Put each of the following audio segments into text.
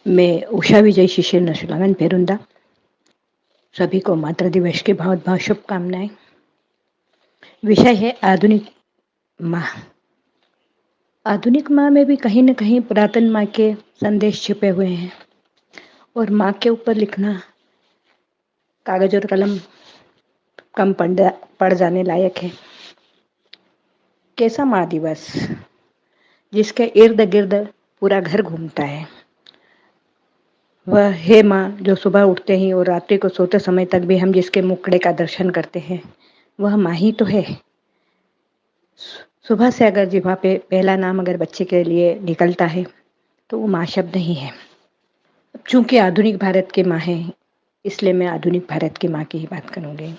मैं उषा विजय शिशिर नशुलानंद पेरुंदा। सभी को मातृ दिवस की बहुत बहुत शुभकामनाएं। विषय है आधुनिक माँ। आधुनिक माँ में भी कहीं न कहीं पुरातन माँ के संदेश छिपे हुए हैं और माँ के ऊपर लिखना कागज और कलम कम पड़ जाने लायक है। कैसा माँ दिवस जिसके इर्द गिर्द पूरा घर घूमता है। वह है माँ जो सुबह उठते ही और रात्रि को सोते समय तक भी हम जिसके मुखड़े का दर्शन करते हैं, वह माँ ही तो है। सुबह से अगर जिह्वा पे पहला नाम अगर बच्चे के लिए निकलता है तो वो माँ शब्द ही है। चूंकि आधुनिक भारत की माँ है, इसलिए मैं आधुनिक भारत की माँ की ही बात करूँगी।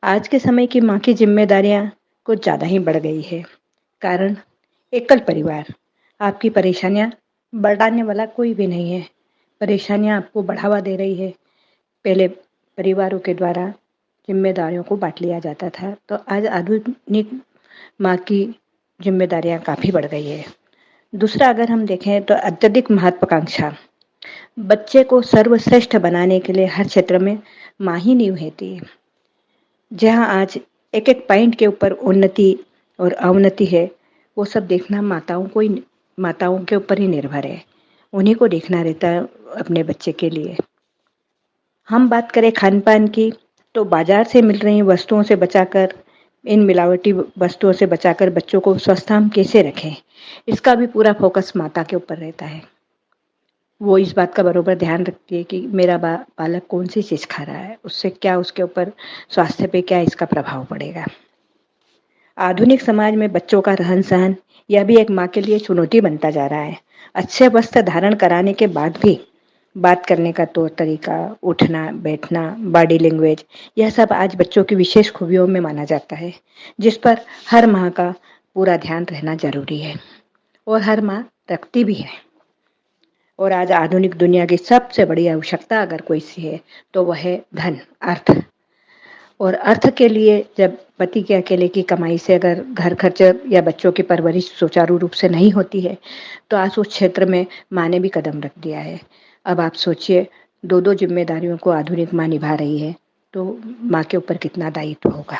आज के समय की माँ की जिम्मेदारियाँ कुछ ज़्यादा ही बढ़ गई है। कारण एकल परिवार, आपकी परेशानियाँ बढ़ाने वाला कोई भी नहीं है। परेशानियाँ आपको बढ़ावा दे रही है। पहले परिवारों के द्वारा जिम्मेदारियों को बांट लिया जाता था, तो आज आधुनिक माँ की जिम्मेदारियाँ काफ़ी बढ़ गई है। दूसरा अगर हम देखें तो अत्यधिक महत्वाकांक्षा। बच्चे को सर्वश्रेष्ठ बनाने के लिए हर क्षेत्र में माँ ही नींव होती है। जहाँ आज एक एक पॉइंट के ऊपर उन्नति और अवनति है, वो सब देखना माताओं के ऊपर ही निर्भर है। उन्हीं को देखना रहता है अपने बच्चे के लिए। हम बात करें खान पान की, तो बाजार से मिल रही वस्तुओं से बचाकर, इन मिलावटी वस्तुओं से बचाकर बच्चों को स्वस्थ हम कैसे रखें, इसका भी पूरा फोकस माता के ऊपर रहता है। वो इस बात का बरोबर ध्यान रखती है कि मेरा बालक कौन सी चीज़ खा रहा है, उससे क्या उसके ऊपर स्वास्थ्य पे क्या इसका प्रभाव पड़ेगा। आधुनिक समाज में बच्चों का रहन सहन यह भी एक माँ के लिए चुनौती बनता जा रहा है। अच्छे वस्त्र धारण कराने के बाद भी बात करने का तौर तरीका, उठना बैठना, बॉडी लैंग्वेज, यह सब आज बच्चों की विशेष खूबियों में माना जाता है, जिस पर हर माँ का पूरा ध्यान रहना जरूरी है और हर माँ रखती भी है। और आज आधुनिक दुनिया की सबसे बड़ी आवश्यकता अगर कोई सी है तो वह है धन, अर्थ। और अर्थ के लिए जब पति के अकेले की कमाई से अगर घर खर्च या बच्चों की परवरिश सुचारू रूप से नहीं होती है, तो आज उस क्षेत्र में माँ ने भी कदम रख दिया है। अब आप सोचिए, दो दो जिम्मेदारियों को आधुनिक माँ निभा रही है, तो माँ के ऊपर कितना दायित्व होगा।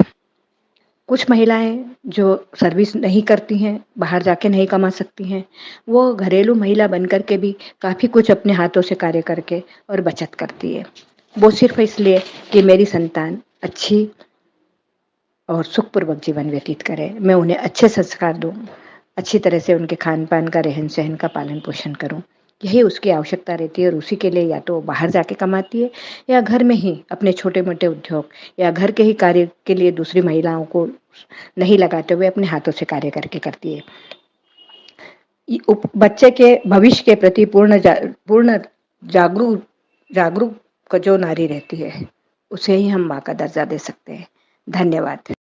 कुछ महिलाएं जो सर्विस नहीं करती हैं, बाहर जाके नहीं कमा सकती हैं, वो घरेलू महिला बनकर के भी काफ़ी कुछ अपने हाथों से कार्य करके और बचत करती है। वो सिर्फ इसलिए कि मेरी संतान अच्छी और सुखपूर्वक जीवन व्यतीत करे, मैं उन्हें अच्छे संस्कार दूँ, अच्छी तरह से उनके खान पान का, रहन सहन का पालन पोषण करूँ। यही उसकी आवश्यकता रहती है और उसी के लिए या तो बाहर जाके कमाती है या घर में ही अपने छोटे मोटे उद्योग या घर के ही कार्य के लिए दूसरी महिलाओं को नहीं लगाते हुए अपने हाथों से कार्य करके करती है। बच्चे के भविष्य के प्रति पूर्ण जागरूक जागरूक जो नारी रहती है, उसे ही हम माँ का दर्जा दे सकते हैं। धन्यवाद।